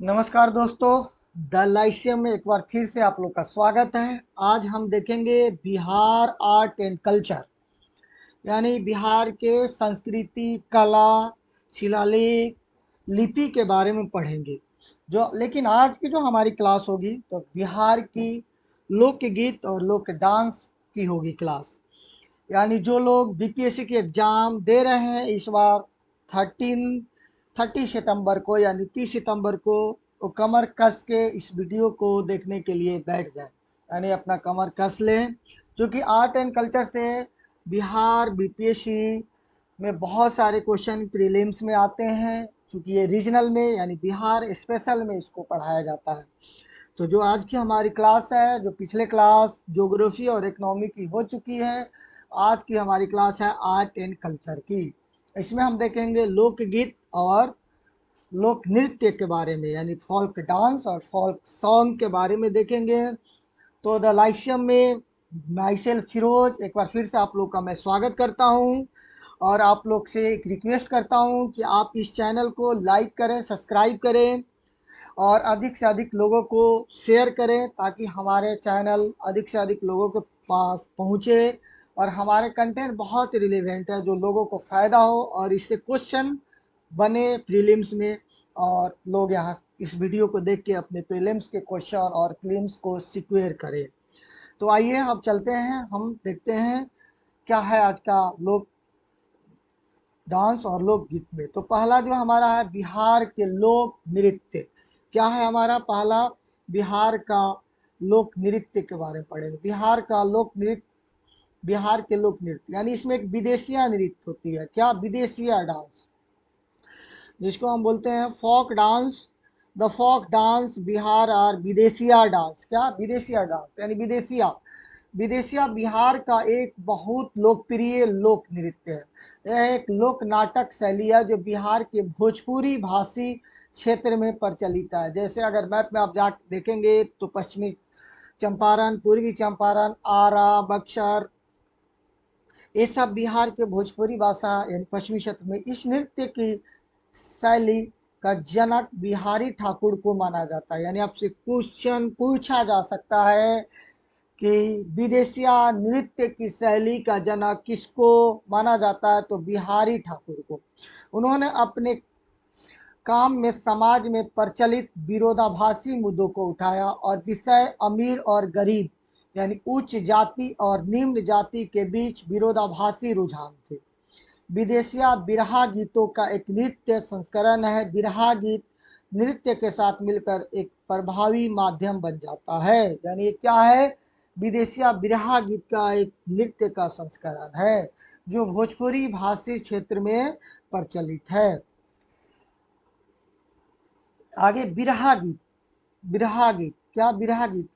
नमस्कार दोस्तों, the Lyceum में एक बार फिर से आप लोग का स्वागत है। आज हम देखेंगे बिहार आर्ट एंड कल्चर, यानी बिहार के संस्कृति, कला, शिलालेख, लिपि के बारे में पढ़ेंगे। जो लेकिन आज की जो हमारी क्लास होगी तो बिहार की लोकगीत और लोक डांस की होगी क्लास। यानी जो लोग बीपीएससी की एग्ज़ाम दे रहे हैं इस बार 30 सितंबर को यानी 30 सितंबर को वो कमर कस के इस वीडियो को देखने के लिए बैठ जाए, यानी अपना कमर कस लें। क्योंकि आर्ट एंड कल्चर से बिहार बीपीएससी में बहुत सारे क्वेश्चन प्रीलिम्स में आते हैं, क्योंकि ये रीजनल में यानी बिहार स्पेशल में इसको पढ़ाया जाता है। तो जो आज की हमारी क्लास है, जो पिछले क्लास ज्योग्राफी और इकोनॉमी की हो चुकी है, आज की हमारी क्लास है आर्ट एंड कल्चर की। इसमें हम देखेंगे लोकगीत और लोक नृत्य के बारे में, यानी फोल्क डांस और फोल्क सॉन्ग के बारे में देखेंगे। तो द लाइशियम में माइसेल फिरोज एक बार फिर से आप लोग का मैं स्वागत करता हूं, और आप लोग से एक रिक्वेस्ट करता हूं कि आप इस चैनल को लाइक करें, सब्सक्राइब करें और अधिक से अधिक लोगों को शेयर करें, ताकि हमारे चैनल अधिक से अधिक लोगों के पास पहुँचे और हमारे कंटेंट बहुत रिलेवेंट है, जो लोगों को फ़ायदा हो और इससे क्वेश्चन बने प्रीलिम्स में, और लोग यहाँ इस वीडियो को देख के अपने प्रीलिम्स के क्वेश्चन और प्रीलिम्स को सिक्योर करें। तो आइए अब चलते हैं, हम देखते हैं क्या है आज का लोक डांस और लोकगीत में। तो पहला जो हमारा है बिहार के लोक नृत्य। क्या है हमारा पहला? बिहार का लोक नृत्य के बारे में पढ़ेंगे। बिहार का लोक नृत्य, बिहार के लोक नृत्य यानी इसमें एक विदेशिया नृत्य होती है। क्या? विदेशिया डांस, जिसको हम बोलते हैं folk dance. The folk dance Bihar और विदेशिया डांस। क्या? विदेशिया डांस यानी विदेशिया। विदेशिया बिहार का एक बहुत लोकप्रिय लोक नृत्य है। यह एक लोक नाटक शैली है जो बिहार के भोजपुरी भाषी क्षेत्र में प्रचलित है। जैसे अगर मैप में आप जा देखेंगे तो पश्चिमी चंपारण, पूर्वी चंपारण, आरा, बक्सर, ये सब बिहार के भोजपुरी भाषा यानी पश्चिमी क्षेत्र में इस नृत्य की शैली का जनक बिहारी ठाकुर को माना जाता है। यानी आपसे क्वेश्चन पूछा जा सकता है कि विदेशिया नृत्य की शैली का जनक किसको माना जाता है? तो बिहारी ठाकुर को। उन्होंने अपने काम में समाज में प्रचलित विरोधाभासी मुद्दों को उठाया और विषय अमीर और गरीब यानी उच्च जाति और निम्न जाति के बीच विरोधाभासी रुझान थे। विदेशिया बिरहा गीतों का एक नृत्य संस्करण है। बिरहा गीत नृत्य के साथ मिलकर एक प्रभावी माध्यम बन जाता है। यानी ये क्या है? विदेशिया बिरहा गीत का एक नृत्य का संस्करण है जो भोजपुरी भाषी क्षेत्र में प्रचलित है। आगे बिरहा गीत। बिरहा गीत क्या? बिरहा गीत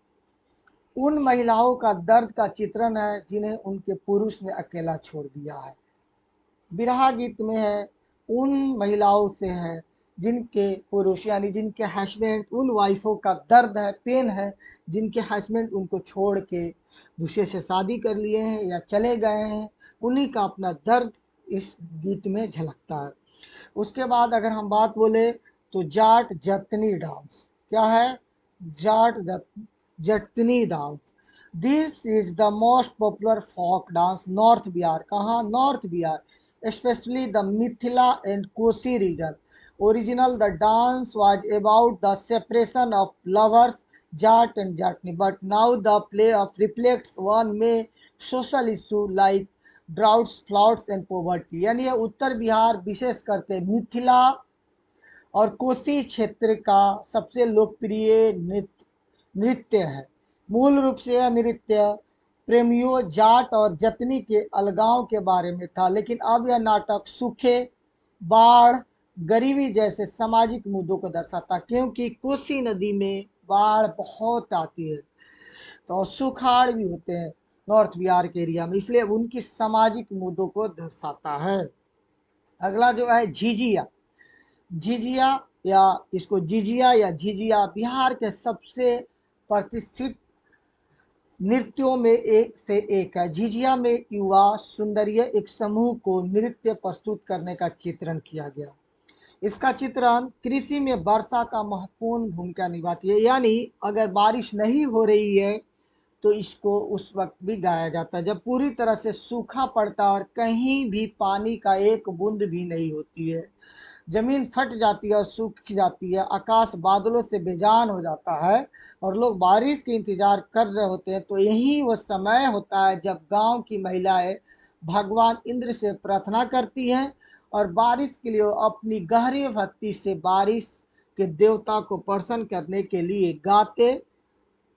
उन महिलाओं का दर्द का चित्रण है जिन्हें उनके पुरुष ने अकेला छोड़ दिया है। बिरहा गीत में है उन महिलाओं से है जिनके पुरुष यानी जिनके हस्बैंड, उन वाइफों का दर्द है, पेन है, जिनके हस्बैंड उनको छोड़ के दूसरे से शादी कर लिए हैं या चले गए हैं। उन्हीं का अपना दर्द इस गीत में झलकता है। उसके बाद अगर हम बात बोले तो जाट जतनी डांस। क्या है? Jat Jatni dance. This is the most popular folk dance north Bihar. कहाँ? North Bihar, especially the Mithila and Kosi region. Original, the dance was about the separation of lovers, Jat and Jatni, but now the play of reflects one may social issue like droughts, floods and poverty. यानी ये उत्तर बिहार विशेष करके मिथिला और कोसी क्षेत्र का सबसे लोकप्रिय नृत्य है। मूल रूप से यह नृत्य प्रेमियों जाट और जतनी के अलगाव के बारे में था, लेकिन अब यह नाटक सूखे, बाढ़, गरीबी जैसे सामाजिक मुद्दों को दर्शाता, क्योंकि कोसी नदी में बाढ़ बहुत आती है तो सुखाड़ भी होते हैं नॉर्थ बिहार के एरिया में, इसलिए उनकी सामाजिक मुद्दों को दर्शाता है। अगला जो है झिझिया। झिझिया या इसको जिजिया या झिझिया बिहार के सबसे प्रतिष्ठित नृत्यों में एक से एक है। झिझिया में युवा सुंदरिय एक समूह को नृत्य प्रस्तुत करने का चित्रण किया गया। इसका चित्रण कृषि में वर्षा का महत्वपूर्ण भूमिका निभाती है, यानी अगर बारिश नहीं हो रही है तो इसको उस वक्त भी गाया जाता है जब पूरी तरह से सूखा पड़ता है और कहीं भी पानी का एक बूंद भी नहीं होती है। जमीन फट जाती है और सूख जाती है, आकाश बादलों से बेजान हो जाता है और लोग बारिश के इंतजार कर रहे होते हैं। तो यही वो समय होता है जब गांव की महिलाएं भगवान इंद्र से प्रार्थना करती हैं और बारिश के लिए वो अपनी गहरी भक्ति से बारिश के देवता को प्रसन्न करने के लिए गाते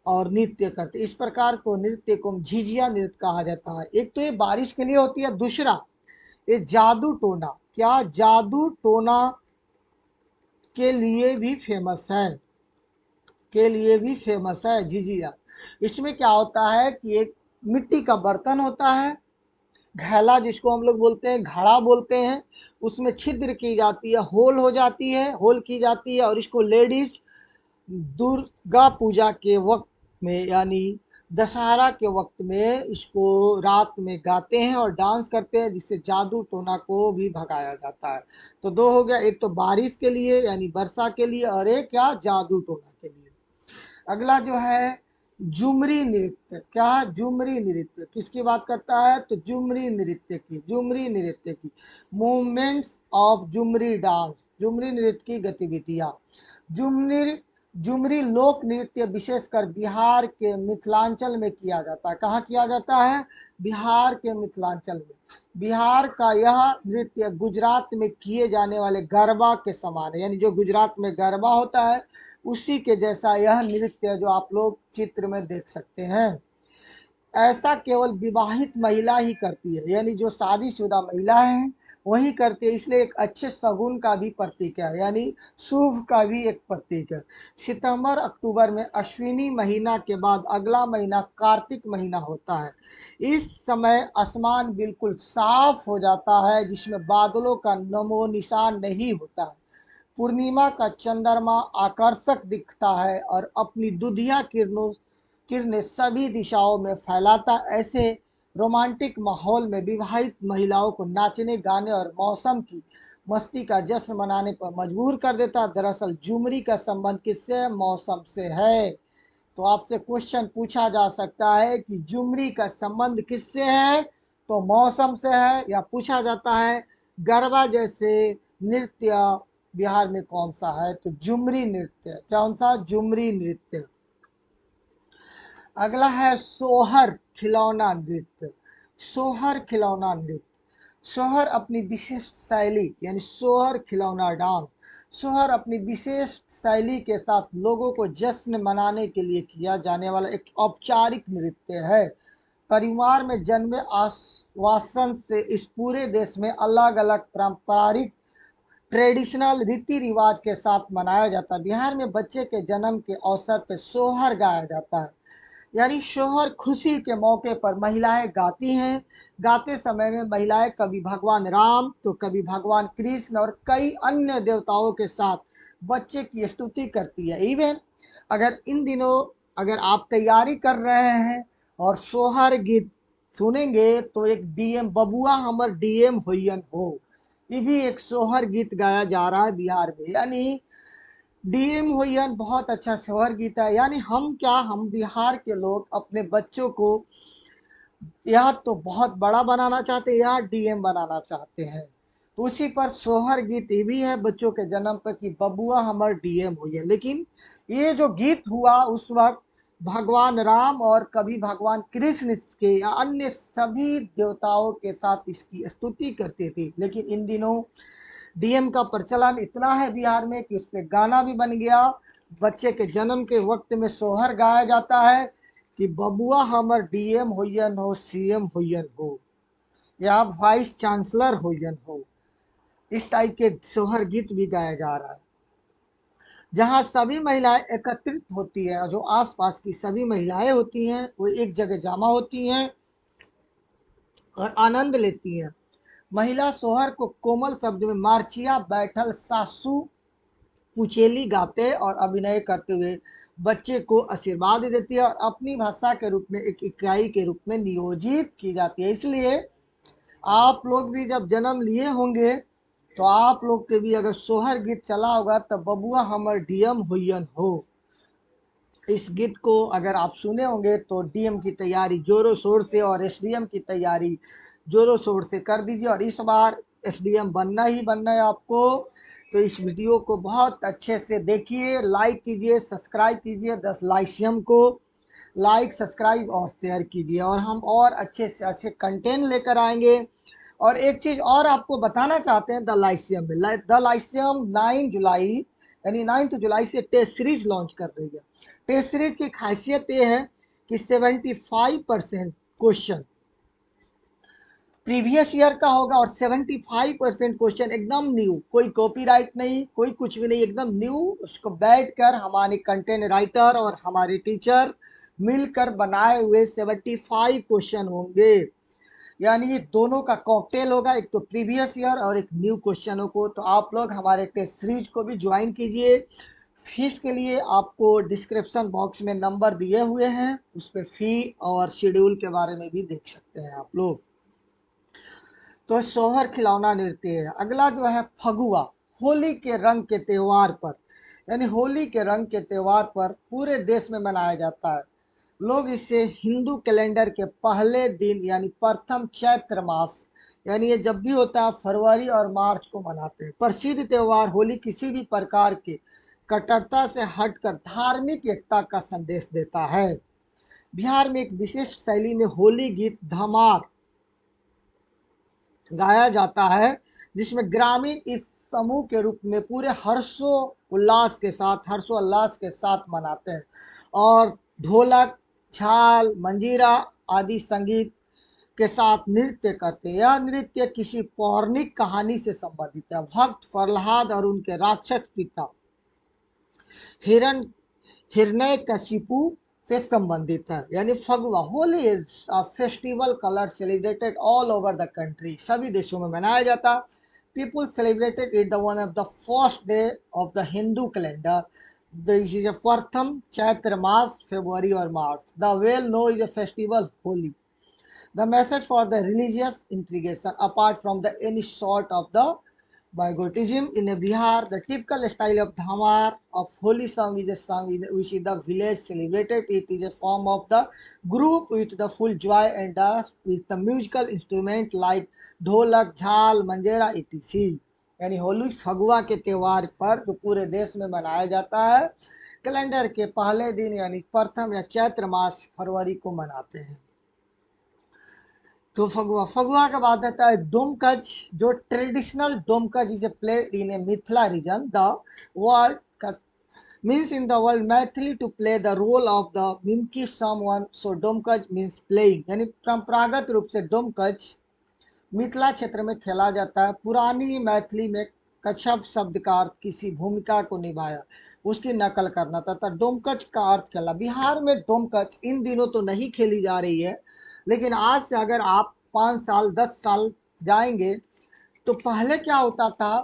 और नृत्य करते। इस प्रकार को नृत्य को झिझिया नृत्य कहा जाता है। एक तो ये बारिश के लिए होती है, दूसरा ये जादू टोना, क्या जादू टोना के लिए भी फेमस है, के लिए भी फेमस है झिझिया। इसमें क्या होता है कि एक मिट्टी का बर्तन होता है, घैला जिसको हम लोग बोलते हैं, घड़ा बोलते हैं, उसमें छिद्र की जाती है, होल हो जाती है, होल की जाती है और इसको लेडीज दुर्गा पूजा के वक्त में यानी दशहरा के वक्त में इसको रात में गाते हैं और डांस करते हैं, जिससे जादू टोना को भी भगाया जाता है। तो दो हो गया, एक तो बारिश के लिए यानी वर्षा के लिए और एक क्या जादू टोना के लिए। अगला जो है झुमरी नृत्य। क्या झुमरी नृत्य किसकी बात करता है? तो झुमरी नृत्य की, झुमरी नृत्य की movements of Jhumri dance, Jhumri नृत्य की गतिविधियां। झुमरी झुमरी लोक नृत्य विशेषकर बिहार के मिथिलांचल में किया जाता है। कहाँ किया जाता है? बिहार के मिथिलांचल में। बिहार का यह नृत्य गुजरात में किए जाने वाले गरबा के समान है, यानी जो गुजरात में गरबा होता है उसी के जैसा यह नृत्य जो आप लोग चित्र में देख सकते हैं। ऐसा केवल विवाहित महिला ही करती है, यानी जो शादीशुदा महिला है वही करती है, इसलिए एक अच्छे शगुन का भी प्रतीक है, यानी शुभ का भी एक प्रतीक है। सितंबर अक्टूबर में अश्विनी महीना के बाद अगला महीना कार्तिक महीना होता है। इस समय आसमान बिल्कुल साफ हो जाता है, जिसमें बादलों का नमो निशान नहीं होता है। पूर्णिमा का चंद्रमा आकर्षक दिखता है और अपनी दुधिया किरणें सभी दिशाओं में फैलाता। ऐसे रोमांटिक माहौल में विवाहित महिलाओं को नाचने, गाने और मौसम की मस्ती का जश्न मनाने पर मजबूर कर देता। दरअसल झुमरी का संबंध किससे है? मौसम से है। तो आपसे क्वेश्चन पूछा जा सकता है कि झुमरी का संबंध किससे है? तो मौसम से है। या पूछा जाता है गरबा जैसे नृत्य बिहार में कौन सा है? तो झुमरी नृत्य। कौन सा? झुमरी नृत्य। अगला है सोहर खिलौना नृत्य। सोहर खिलौना नृत्य, सोहर अपनी विशिष्ट शैली यानी सोहर खिलौना डांस, सोहर अपनी विशेष शैली के साथ लोगों को जश्न मनाने के लिए किया जाने वाला एक औपचारिक नृत्य है। परिवार में जन्मे आश्वासन से इस पूरे देश में अलग अलग पारंपरिक ट्रेडिशनल रीति रिवाज के साथ मनाया जाता है। बिहार में बच्चे के जन्म के अवसर पर सोहर गाया जाता है, यानी सोहर खुशी के मौके पर महिलाएं गाती हैं। गाते समय में महिलाएं कभी भगवान राम तो कभी भगवान कृष्ण और कई अन्य देवताओं के साथ बच्चे की स्तुति करती है। इवन अगर इन दिनों अगर आप तैयारी कर रहे हैं और सोहर गीत सुनेंगे तो एक डीएम बबुआ हमर डीएम होयन हो, ये भी एक सोहर गीत गाया जा रहा है बिहार में, यानी डीएम होयन बहुत अच्छा सोहर गीत है। यानी हम बिहार के लोग अपने बच्चों को या तो बहुत बड़ा बनाना चाहते हैं या डीएम बनाना चाहते हैं। तो उसी पर सोहर गीत ये भी है बच्चों के जन्म पर कि बबुआ हमर डीएम होयन। लेकिन ये जो गीत हुआ उस वक्त भगवान राम और कभी भगवान कृष्ण के या अन्य सभी देवताओं के साथ इसकी स्तुति करते थे। लेकिन इन दिनों डीएम का प्रचलन इतना है बिहार में कि उसमें गाना भी बन गया। बच्चे के जन्म के वक्त में सोहर गाया जाता है कि बबुआ हमर डीएम होयन हो, सीएम होयन हो या वाइस चांसलर होयन हो। इस टाइप के सोहर गीत भी गाया जा रहा है, जहां सभी महिलाएं एकत्रित होती है और जो आसपास की सभी महिलाएं होती हैं वो एक जगह जमा होती हैं और आनंद लेती हैं। महिला सोहर को कोमल शब्द में मार्चिया बैठल सासू कुचेली गाते और अभिनय करते हुए बच्चे को आशीर्वाद देती है और अपनी भाषा के रूप में एक इकाई के रूप में नियोजित की जाती है। इसलिए आप लोग भी जब जन्म लिए होंगे तो आप लोग के भी अगर सोहर गीत चला होगा तो बबुआ हमर डीएम हुयन हो, इस गीत को अगर आप सुने होंगे तो डीएम की तैयारी जोरों शोर से और एसडीएम की तैयारी जोरों शोर से कर दीजिए। और इस बार एसडीएम बनना ही बनना है आपको। तो इस वीडियो को बहुत अच्छे से देखिए, लाइक कीजिए, सब्सक्राइब कीजिए, 10 लाइसियम को लाइक, सब्सक्राइब और शेयर कीजिए, और हम और अच्छे से अच्छे कंटेंट लेकर आएंगे। और एक चीज़ और आपको बताना चाहते हैं, द लाइसियम में द लाइसियम 9 जुलाई यानी 9 जुलाई से टेस्ट सीरीज लॉन्च कर रही है। टेस्ट सीरीज की खासियत ये है कि 75% क्वेश्चन प्रीवियस ईयर का होगा और 75% क्वेश्चन एकदम न्यू, कोई कॉपीराइट नहीं, कोई कुछ भी नहीं, एकदम न्यू। उसको बैठकर हमारे कंटेंट राइटर और हमारे टीचर मिलकर बनाए हुए 75 क्वेश्चन होंगे। यानी ये दोनों का कॉकटेल होगा, एक तो प्रीवियस ईयर और एक न्यू क्वेश्चनों को। तो आप लोग हमारे टेस्ट सीरीज को भी ज्वाइन कीजिए। फीस के लिए आपको डिस्क्रिप्शन बॉक्स में नंबर दिए हुए हैं, उस पर फी और शेड्यूल के बारे में भी देख सकते हैं आप लोग। तो सोहर खिलौना नृत्य है। अगला जो है फगुआ, होली के रंग के त्यौहार पर, यानी होली के रंग के त्यौहार पर पूरे देश में मनाया जाता है। लोग इसे हिंदू कैलेंडर के पहले दिन यानी प्रथम चैत्र मास, यानी ये जब भी होता है फरवरी और मार्च को मनाते हैं। प्रसिद्ध त्यौहार होली किसी भी प्रकार के कट्टरता से हटकर धार्मिक एकता का संदेश देता है। बिहार में एक विशिष्ट शैली में होली गीत धमार गाया जाता है, जिसमें ग्रामीण इस समूह के रूप में पूरे हर्षोल्लास के साथ मनाते हैं। और ढोलक, झाल, मंजीरा आदि संगीत के साथ नृत्य करते हैं। यह नृत्य किसी पौराणिक कहानी से संबंधित है। भक्त प्रहलाद और उनके राक्षस पिता हिरण हिरण्यकशिपु से संबंधित है। यानी Phagua, Holi is a festival colour celebrated all over the country, सभी देशों में मनाया जाता है। People celebrated it the one of the first day of the Hindu calendar. This is a प्रथम चैत्र मास, फरवरी और मार्च। The well know is a festival Holi, the message for the religious integration apart from the any sort of the bigotism. In Bihar, the typical style of dhamar of holy song is a song in which the village celebrated. It is a form of the group with the full joy and dance with the musical instrument like ढोलक, झाल, मंजेरा etc. यानी होली फगुआ के त्यौहार पर जो पूरे देश में मनाया जाता है, कैलेंडर के पहले दिन यानी प्रथम या चैत्र मास फरवरी को मनाते हैं। तो फगुआ के बाद आता है डोमकच, जो traditional Domkach is played in a Mithila region the world means in the world Maithili to play the role of the mimic someone. So Domkach means playing, यानी परंपरागत रूप से डोमकच मिथिला क्षेत्र में खेला जाता है। पुरानी मैथिली में कच्छप शब्द का अर्थ किसी भूमिका को निभाया, उसकी नकल करना था। डोमकच का अर्थ खेला। बिहार में डोमकच इन दिनों तो नहीं खेली जा रही है, लेकिन आज से अगर आप 5 साल 10 साल जाएंगे तो पहले क्या होता था,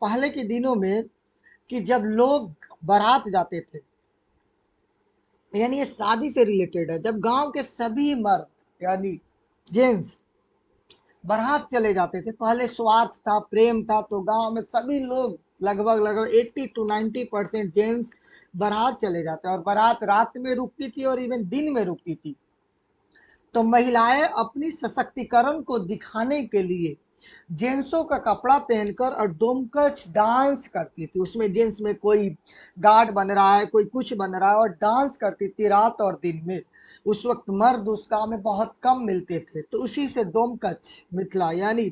पहले के दिनों में कि जब लोग बारात जाते थे, यानी ये शादी से रिलेटेड है, जब गांव के सभी मर्द यानी जेंट्स बारात चले जाते थे, पहले स्वार्थ था, प्रेम था, तो गांव में सभी लोग लगभग 80 to 90% जेंट्स बारात चले जाते, और बारात रात में रुकती थी और इवन दिन में रुकती थी। तो महिलाएं अपनी सशक्तिकरण को दिखाने के लिए जेंट्सों का कपड़ा पहनकर और डोमकच डांस करती थी। उसमें जेंट्स में कोई गार्ड बन रहा है, कोई कुछ बन रहा है, और डांस करती थी रात और दिन में। उस वक्त मर्द उस गाँव में बहुत कम मिलते थे, तो उसी से डोमकच मिथिला यानी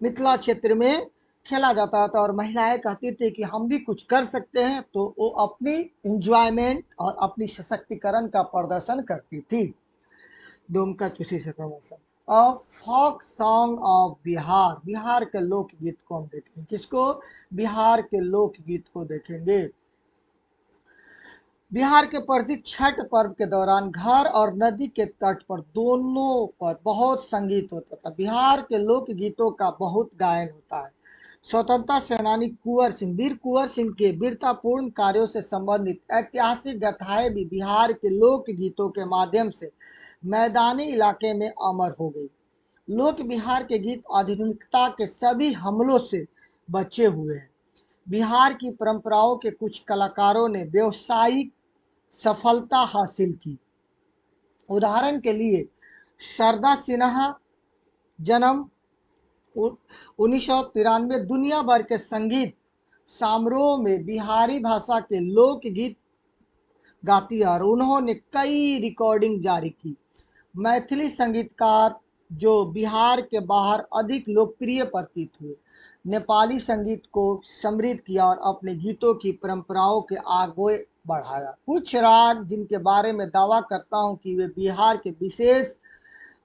मिथिला क्षेत्र में खेला जाता था। और महिलाएं कहती थी कि हम भी कुछ कर सकते हैं, तो वो अपनी इंजॉयमेंट और अपनी सशक्तिकरण का प्रदर्शन करती थी। डोमकच उसी से प्रमोशन। और folk song of Bihar, Bihar के लोकगीत को हम देखेंगे। किसको? बिहार के लोकगीत को देखेंगे। बिहार के प्रसिद्ध छठ पर्व के दौरान घर और नदी के तट पर दोनों पर बहुत संगीत होता था। बिहार के लोकगीतों का बहुत गायन होता है। स्वतंत्रता सेनानी कुंवर सिंह, वीर कुंवर सिंह के वीरतापूर्ण कार्यों से संबंधित ऐतिहासिक गाथाएं भी बिहार के लोकगीतों के माध्यम से मैदानी इलाके में अमर हो गई। लोक बिहार के गीत आधुनिकता के सभी हमलों से बचे हुए हैं। बिहार की परंपराओं के कुछ कलाकारों ने व्यावसायिक सफलता हासिल की। उदाहरण के लिए शारदा सिन्हा जन्म 1993, दुनिया भर के संगीत समारोह में बिहारी भाषा के लोकगीत गाती है और उन्होंने कई रिकॉर्डिंग जारी की। मैथिली संगीतकार जो बिहार के बाहर अधिक लोकप्रिय प्रतीत हुए, नेपाली संगीत को समृद्ध किया और अपने गीतों की परंपराओं के आगे बढ़ाया। कुछ राग जिनके बारे में दावा करता हूँ कि वे बिहार के विशेष,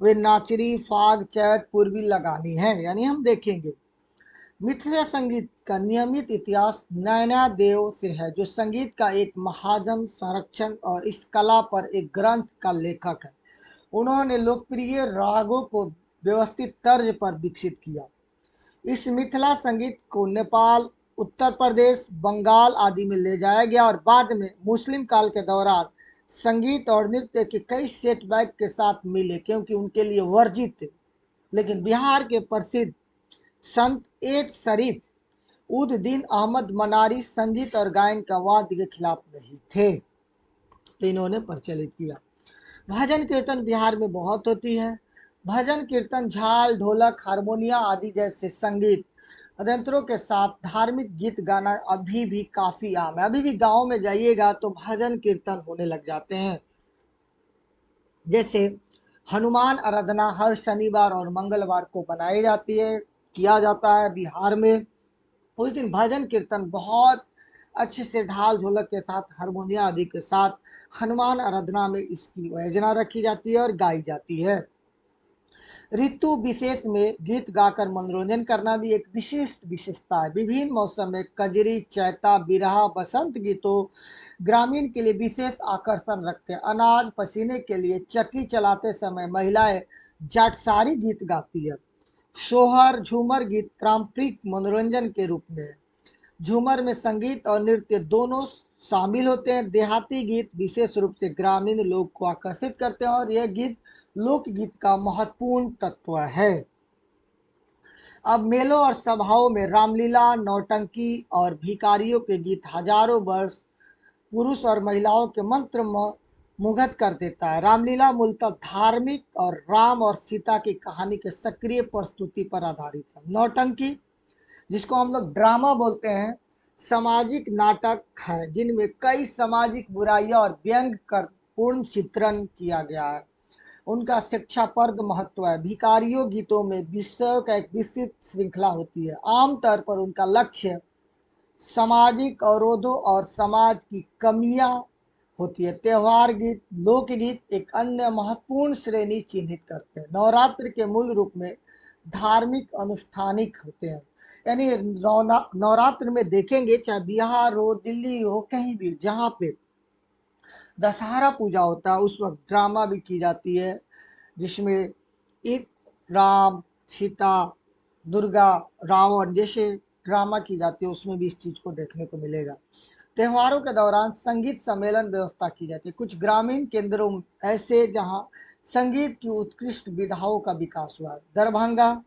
वे नाचरी, फाग, चैत, पूर्वी लगानी है। यानी हम देखेंगे मिथिला संगीत का नियमित इतिहास नैना देव से है, जो संगीत का एक महाजन, संरक्षक और इस कला पर एक ग्रंथ का लेखक है। उन्होंने लोकप्रिय रागों को व्यवस्थित तर्ज पर विकसित किया। इस मिथिला संगीत को नेपाल, उत्तर प्रदेश, बंगाल आदि में ले जाया गया और बाद में मुस्लिम काल के दौरान संगीत और नृत्य के कई सेटबैक के साथ मिले, क्योंकि उनके लिए वर्जित थे। लेकिन बिहार के प्रसिद्ध संत एच शरीफ उद दीन अहमद मनारी संगीत और गायन का वाद्य के खिलाफ नहीं थे, तो इन्होंने प्रचलित किया। भजन कीर्तन बिहार में बहुत होती है। भजन कीर्तन झाल, ढोलक, हारमोनिया आदि जैसे संगीत यंत्रों के साथ धार्मिक गीत गाना अभी भी काफी आम है। अभी भी गांव में जाइएगा तो भजन कीर्तन होने लग जाते हैं। जैसे हनुमान आराधना हर शनिवार और मंगलवार को बनाई जाती है, किया जाता है बिहार में। उस दिन भजन कीर्तन बहुत अच्छे से ढाल ढोलक के साथ, हारमोनिया आदि के साथ हनुमान आराधना में इसकी योजना रखी जाती है और गाई जाती है। ऋतु विशेष में गीत गाकर मनोरंजन करना भी एक विशिष्ट विशेषता है। विभिन्न मौसम में कजरी, चैता, बिरहा, बसंत गीतों ग्रामीण के लिए विशेष आकर्षण रखते हैं। अनाज पसीने के लिए चक्की चलाते समय महिलाएं जाटसारी गीत गाती है। सोहर, झूमर गीत पारंपरिक मनोरंजन के रूप में है। झूमर में संगीत और नृत्य दोनों शामिल होते हैं। देहाती गीत विशेष रूप से ग्रामीण लोग को आकर्षित करते हैं और यह गीत लोकगीत का महत्वपूर्ण तत्व है। अब मेलों और सभाओं में रामलीला, नौटंकी और भिखारियों के गीत हजारों वर्ष पुरुष और महिलाओं के मंत्र मुग्ध कर देता है। रामलीला मूलतः धार्मिक और राम और सीता की कहानी के सक्रिय प्रस्तुति पर आधारित है। नौटंकी, जिसको हम लोग ड्रामा बोलते हैं, सामाजिक नाटक है जिनमें कई सामाजिक बुराइयां और व्यंग कर पूर्ण चित्रण किया गया है। उनका शिक्षाप्रद महत्व है। भिखारियों गीतों में विषयों का एक विस्तृत श्रृंखला होती है। आमतौर पर उनका लक्ष्य सामाजिक अवरोधों और समाज की कमियां होती है। त्यौहार गीत, लोकगीत एक अन्य महत्वपूर्ण श्रेणी चिन्हित करते हैं। नवरात्र के मूल रूप में धार्मिक अनुष्ठानिक होते हैं। यानी नवरात्र में देखेंगे, चाहे बिहार हो, दिल्ली हो, कहीं भी जहाँ पे दशहरा पूजा होता है, उस वक्त ड्रामा भी की जाती है, जिसमें एक राम, सीता, दुर्गा, रावण जैसे ड्रामा की जाती है, उसमें भी इस चीज़ को देखने को मिलेगा। त्योहारों के दौरान संगीत सम्मेलन व्यवस्था की जाती है। कुछ ग्रामीण केंद्रों ऐसे जहां संगीत की उत्कृष्ट विधाओं का विकास हुआ। दरभंगा,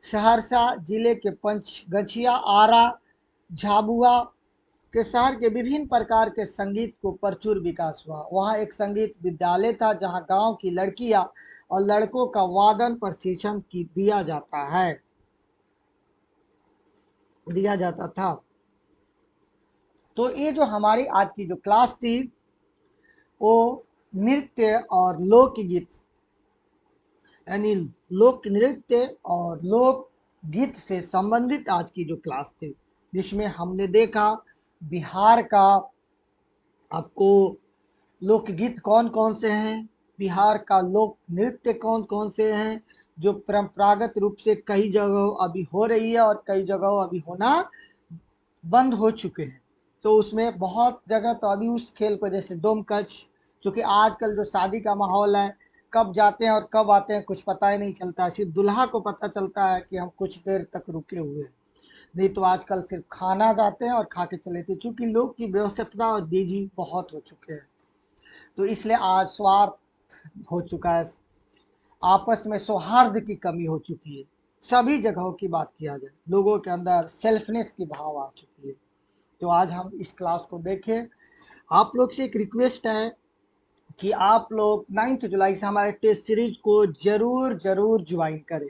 सहरसा जिले के पंचगछिया, आरा, झाबुआ के शहर के विभिन्न प्रकार के संगीत को प्रचुर विकास हुआ। वहाँ एक संगीत विद्यालय था जहाँ गांव की लड़कियां और लड़कों का वादन प्रशिक्षण की दिया जाता था। तो ये जो हमारी आज की जो क्लास थी, वो नृत्य और लोकगीत, यानी लोक नृत्य और लोक गीत से संबंधित आज की जो क्लास थी, जिसमें हमने देखा बिहार का आपको लोकगीत कौन कौन से हैं, बिहार का लोक नृत्य कौन कौन से हैं, जो परंपरागत रूप से कई जगह अभी हो रही है और कई जगह अभी होना बंद हो चुके हैं। तो उसमें बहुत जगह तो अभी उस खेल को, जैसे डोमकच, क्योंकि आजकल जो शादी का माहौल है, कब जाते हैं और कब आते हैं कुछ पता ही नहीं चलता। सिर्फ दूल्हा को पता चलता है कि हम कुछ देर तक रुके हुए हैं, नहीं तो आजकल सिर्फ खाना जाते हैं और खा के चले थे। चूँकि लोग की व्यस्तता और बिजी बहुत हो चुके हैं, तो इसलिए आज स्वार्थ हो चुका है। आपस में सौहार्द की कमी हो चुकी है। सभी जगहों की बात किया जाए, लोगों के अंदर सेल्फनेस की भाव आ चुकी है। तो आज हम इस क्लास को देखें। आप लोग से एक रिक्वेस्ट है कि आप लोग 9 जुलाई से हमारे टेस्ट सीरीज को जरूर जरूर ज्वाइन करें।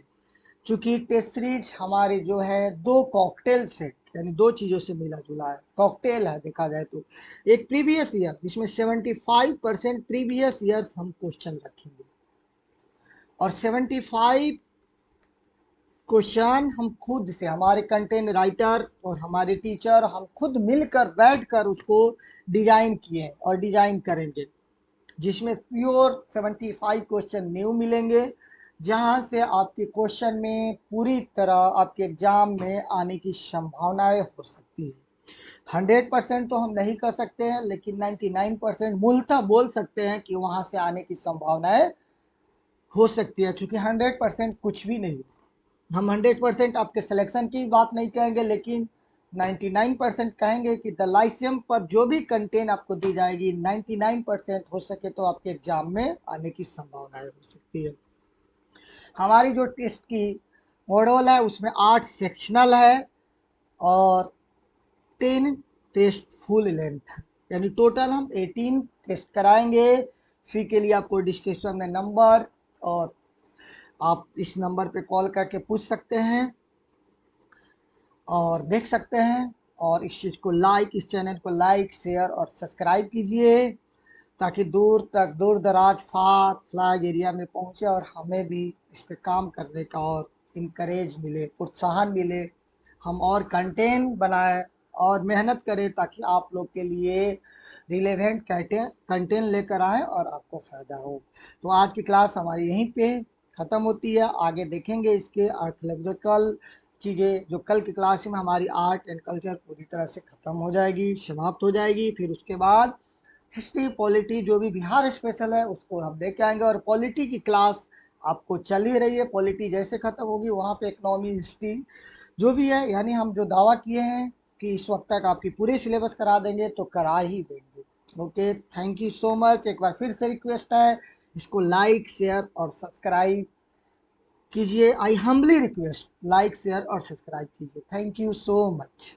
चूंकि टेस्ट सीरीज हमारे जो है दो कॉकटेल से, यानी दो चीज़ों से मिला जुला है, कॉकटेल है देखा जाए तो। एक प्रीवियस ईयर जिसमें 75% प्रीवियस ईयर्स हम क्वेश्चन रखेंगे, और 75 क्वेश्चन हम खुद से, हमारे कंटेंट राइटर और हमारे टीचर, हम खुद मिलकर बैठकर उसको डिजाइन किए और डिजाइन करेंगे, जिसमें प्योर 75 क्वेश्चन न्यू मिलेंगे, जहां से आपके क्वेश्चन में पूरी तरह आपके एग्जाम में आने की संभावनाएं हो सकती है। 100% तो हम नहीं कर सकते हैं, लेकिन 99% मूलतः बोल सकते हैं कि वहां से आने की संभावनाएं हो सकती है, क्योंकि 100% कुछ भी नहीं। हम 100% आपके सिलेक्शन की बात नहीं कहेंगे, लेकिन 99% कहेंगे कि द लाइसियम पर जो भी कंटेंट आपको दी जाएगी 99% हो सके तो आपके एग्जाम में आने की संभावनाएं हो सकती है। हमारी जो टेस्ट की मॉडल है उसमें 8 सेक्शनल है और 10 टेस्ट फुल लेंथ है, यानी टोटल हम 18 टेस्ट कराएंगे। फी के लिए आपको डिस्क्रिप्शन में नंबर, और आप इस नंबर पे कॉल करके पूछ सकते हैं और देख सकते हैं। और इस चीज़ को लाइक, इस चैनल को लाइक, शेयर और सब्सक्राइब कीजिए, ताकि दूर तक, दूर दराज, फार फ्लैग एरिया में पहुंचे और हमें भी इस पे काम करने का और इनकरेज मिले, प्रोत्साहन मिले, हम और कंटेंट बनाएं और मेहनत करें, ताकि आप लोग के लिए रिलेवेंट कंटेंट लेकर आए और आपको फ़ायदा हो। तो आज की क्लास हमारी यहीं पे ख़त्म होती है। आगे देखेंगे इसके आर्कियोलॉजिकल चीज़ें, जो कल की क्लास में हमारी आर्ट एंड कल्चर पूरी तरह से ख़त्म हो जाएगी, समाप्त हो जाएगी। फिर उसके बाद हिस्ट्री, पॉलिटी, जो भी बिहार स्पेशल है उसको हम लेके आएंगे, और पॉलिटी की क्लास आपको चल ही रही है। पॉलिटी जैसे ख़त्म होगी वहाँ पे इकोनॉमी, हिस्ट्री जो भी है, यानी हम जो दावा किए हैं कि इस वक्त तक आपकी पूरे सिलेबस करा देंगे तो करा ही देंगे। Okay, thank you so much. एक बार फिर से रिक्वेस्ट है, इसको लाइक, शेयर और सब्सक्राइब कीजिए। I humbly request, like, share और सब्सक्राइब कीजिए। Thank you so much.